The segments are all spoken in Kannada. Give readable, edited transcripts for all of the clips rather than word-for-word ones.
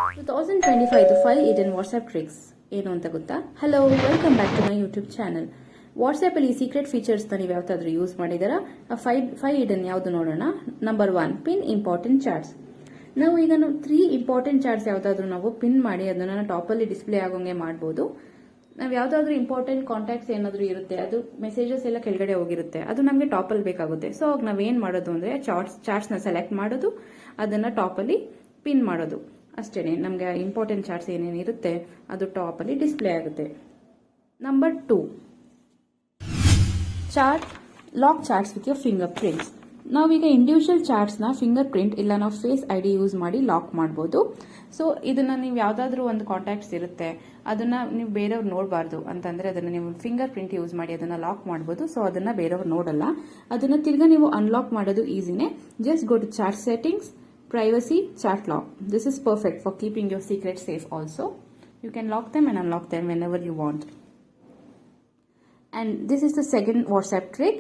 2025 5 hidden ವಾಟ್ಸ್ಆ್ಯಪ್ ಟ್ರಿಕ್ಸ್ ಏನು ಅಂತ ಗೊತ್ತಾ? Hello, welcome back to my YouTube channel. ವಾಟ್ಸ್ಆ್ಯಪಲ್ಲಿ ಸೀಕ್ರೆಟ್ ಫೀಚರ್ಸ್ನ ನೀವು ಯಾವತ್ತಾದ್ರೂ ಯೂಸ್ ಮಾಡಿದಾರಾ? ಫೈವ್ ಹಿಡನ್ ಯಾವುದು ನೋಡೋಣ. Number 1, pin important chats. ನಾವು ಈಗ 3 ಇಂಪಾರ್ಟೆಂಟ್ ಚಾಟ್ಸ್ ಯಾವ್ದಾದ್ರು ನಾವು ಪಿನ್ ಮಾಡಿ ಅದನ್ನ ಟಾಪಲ್ಲಿ ಡಿಸ್ಪ್ಲೇ ಆಗೋಂಗೆ ಮಾಡ್ಬೋದು. ನಾವು ಯಾವ್ದಾದ್ರು ಇಂಪಾರ್ಟೆಂಟ್ ಕಾಂಟ್ಯಾಕ್ಟ್ಸ್ ಏನಾದರೂ ಇರುತ್ತೆ, ಅದು ಮೆಸೇಜಸ್ ಎಲ್ಲ ಕೆಳಗಡೆ ಹೋಗಿರುತ್ತೆ, ಅದು ನಮಗೆ ಟಾಪಲ್ಲಿ ಬೇಕಾಗುತ್ತೆ. ಸೊ ಅವಾಗ ನಾವೇನು ಮಾಡೋದು ಅಂದರೆ ಚಾಟ್ಸ್ನ ಸೆಲೆಕ್ಟ್ ಮಾಡೋದು, ಅದನ್ನು ಟಾಪಲ್ಲಿ ಪಿನ್ ಮಾಡೋದು ಅಷ್ಟೇ. ನಮಗೆ ಇಂಪಾರ್ಟೆಂಟ್ ಚಾರ್ಟ್ಸ್ ಏನೇನಿರುತ್ತೆ ಅದು ಟಾಪಲ್ಲಿ ಡಿಸ್ಪ್ಲೇ ಆಗುತ್ತೆ. Number 2, lock charts with your finger prints. ನಾವೀಗ ಇಂಡಿವಿಜುವಲ್ ಚಾರ್ಟ್ಸ್ನ ಫಿಂಗರ್ ಪ್ರಿಂಟ್ ಇಲ್ಲ ನಾವು ಫೇಸ್ ID ಯೂಸ್ ಮಾಡಿ ಲಾಕ್ ಮಾಡ್ಬೋದು. ಸೊ ಇದನ್ನ ನೀವು ಯಾವುದಾದ್ರೂ ಒಂದು ಕಾಂಟ್ಯಾಕ್ಟ್ಸ್ ಇರುತ್ತೆ, ಅದನ್ನ ನೀವು ಬೇರೆಯವ್ರು ನೋಡಬಾರ್ದು ಅಂತಂದ್ರೆ ಅದನ್ನ ನೀವು ಫಿಂಗರ್ ಪ್ರಿಂಟ್ ಯೂಸ್ ಮಾಡಿ ಅದನ್ನ ಲಾಕ್ ಮಾಡ್ಬೋದು. ಸೊ ಅದನ್ನ ಬೇರೆಯವ್ರು ನೋಡಲ್ಲ. ಅದನ್ನ ತಿರ್ಗಾ ನೀವು ಅನ್ಲಾಕ್ ಮಾಡೋದು ಈಸಿನೇ. Just go to chat settings, privacy, chat lock. This is perfect for keeping your secrets safe also. You can lock them and unlock them whenever you want. And this is the second WhatsApp trick.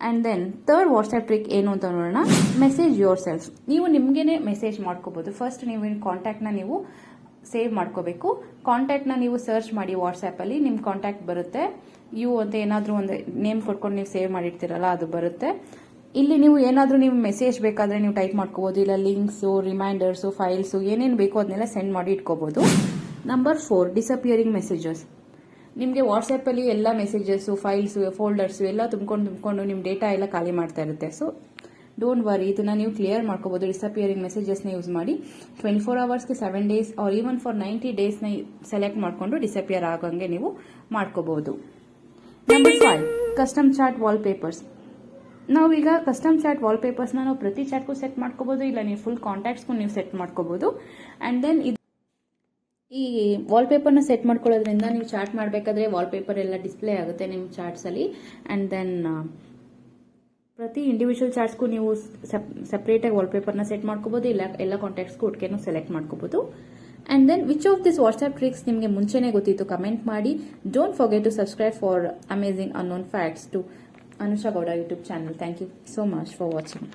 And then third WhatsApp trick ಏನು ಅಂತ ನೋಡೋಣ. Message your self. ನೀವು ನಿಮಗೇನೆ ಮೆಸೇಜ್ ಮಾಡ್ಕೋಬಹುದು. ಫಸ್ಟ್ ನೀವು ಕಾಂಟ್ಯಾಕ್ಟ್ನ ನೀವು ಸೇವ್ ಮಾಡ್ಕೋಬೇಕು. ಕಾಂಟ್ಯಾಕ್ಟ್ನ ನೀವು ಸರ್ಚ್ ಮಾಡಿ ವಾಟ್ಸ್ಆ್ಯಪಲ್ಲಿ ನಿಮ್ಮ ಕಾಂಟ್ಯಾಕ್ಟ್ ಬರುತ್ತೆ. ಯು ಅಂತ ಏನಾದರೂ ಒಂದು ನೇಮ್ ಕೊಟ್ಕೊಂಡು ನೀವು ಸೇವ್ ಮಾಡಿರ್ತೀರಲ್ಲ ಅದು ಬರುತ್ತೆ. ಇಲ್ಲಿ ನೀವು ಏನಾದರೂ ನೀವು ಮೆಸೇಜ್ ಬೇಕಾದರೆ ನೀವು ಟೈಪ್ ಮಾಡ್ಕೋಬೋದು, ಇಲ್ಲ ಲಿಂಕ್ಸು, ರಿಮೈಂಡರ್ಸು, ಫೈಲ್ಸು ಏನೇನು ಬೇಕೋ ಅದನ್ನೆಲ್ಲ ಸೆಂಡ್ ಮಾಡಿ ಇಟ್ಕೋಬೋದು. Number 4, disappearing messages. ನಿಮಗೆ ವಾಟ್ಸ್ಆ್ಯಪಲ್ಲಿ ಎಲ್ಲ ಮೆಸೇಜಸ್ಸು, ಫೈಲ್ಸು, ಫೋಲ್ಡರ್ಸು ಎಲ್ಲ ತುಂಬಿಕೊಂಡು ನಿಮ್ಮ ಡೇಟಾ ಎಲ್ಲ ಖಾಲಿ ಮಾಡ್ತಾ ಇರುತ್ತೆ. ಸೊ ಡೋಂಟ್ ವರಿ, ಇದನ್ನು ನೀವು ಕ್ಲಿಯರ್ ಮಾಡ್ಕೋಬೋದು. ಡಿಸಪಿಯರಿಂಗ್ ಮೆಸೇಜಸ್ನ ಯೂಸ್ ಮಾಡಿ 24 ಅವರ್ಸ್ಗೆ 7 ಡೇಸ್ ಆರ್ ಈವನ್ ಫಾರ್ 90 ಡೇಸ್ನ ಸೆಲೆಕ್ಟ್ ಮಾಡಿಕೊಂಡು ಡಿಸಪಿಯರ್ ಆಗೋಂಗೆ ನೀವು ಮಾಡ್ಕೋಬೋದು. Number 5, custom chat wallpapers. ನಾವೀಗ ಕಸ್ಟಮ್ ಚಾಟ್ ವಾಲ್ಪೇಪರ್ಸ್ನ ನಾವು ಪ್ರತಿ ಚಾಟ್ಗೂ ಸೆಟ್ ಮಾಡ್ಕೋಬಹುದು, ಇಲ್ಲ ನೀವು ಫುಲ್ ಕಾಂಟ್ಯಾಕ್ಟ್ಸ್ಗೂ ನೀವು ಸೆಟ್ ಮಾಡ್ಕೋಬಹುದು. ಆ್ಯಂಡ್ ದೆನ್ ಈ ವಾಲ್ಪೇಪರ್ನ ಸೆಟ್ ಮಾಡ್ಕೊಳ್ಳೋದ್ರಿಂದ ನೀವು ಚಾಟ್ ಮಾಡಬೇಕಾದ್ರೆ ವಾಲ್ಪೇಪರ್ ಎಲ್ಲ ಡಿಸ್ಪ್ಲೇ ಆಗುತ್ತೆ ನಿಮ್ಮ ಚಾಟ್ಸಲ್ಲಿ. ಆ್ಯಂಡ್ ದೆನ್ ಪ್ರತಿ ಇಂಡಿವಿಜುವಲ್ ಚಾಟ್ಸ್ಗೂ ನೀವು ಸಪ್ರೇಟಾಗಿ ವಾಲ್ಪೇಪರ್ನ ಸೆಟ್ ಮಾಡ್ಕೋಬಹುದು, ಇಲ್ಲ ಎಲ್ಲ ಕಾಂಟ್ಯಾಕ್ಟ್ಸ್ಗೂ ಒಟ್ಟಿಗೆ ಸೆಲೆಕ್ಟ್ ಮಾಡ್ಕೋಬಹುದು. And then which of this WhatsApp tricks ನಿಮಗೆ ಮುಂಚೆನೇ ಗೊತ್ತಿತ್ತು ಕಮೆಂಟ್ ಮಾಡಿ. Don't forget to subscribe for amazing unknown facts to Anusha Gowda YouTube channel. Thank you so much for watching.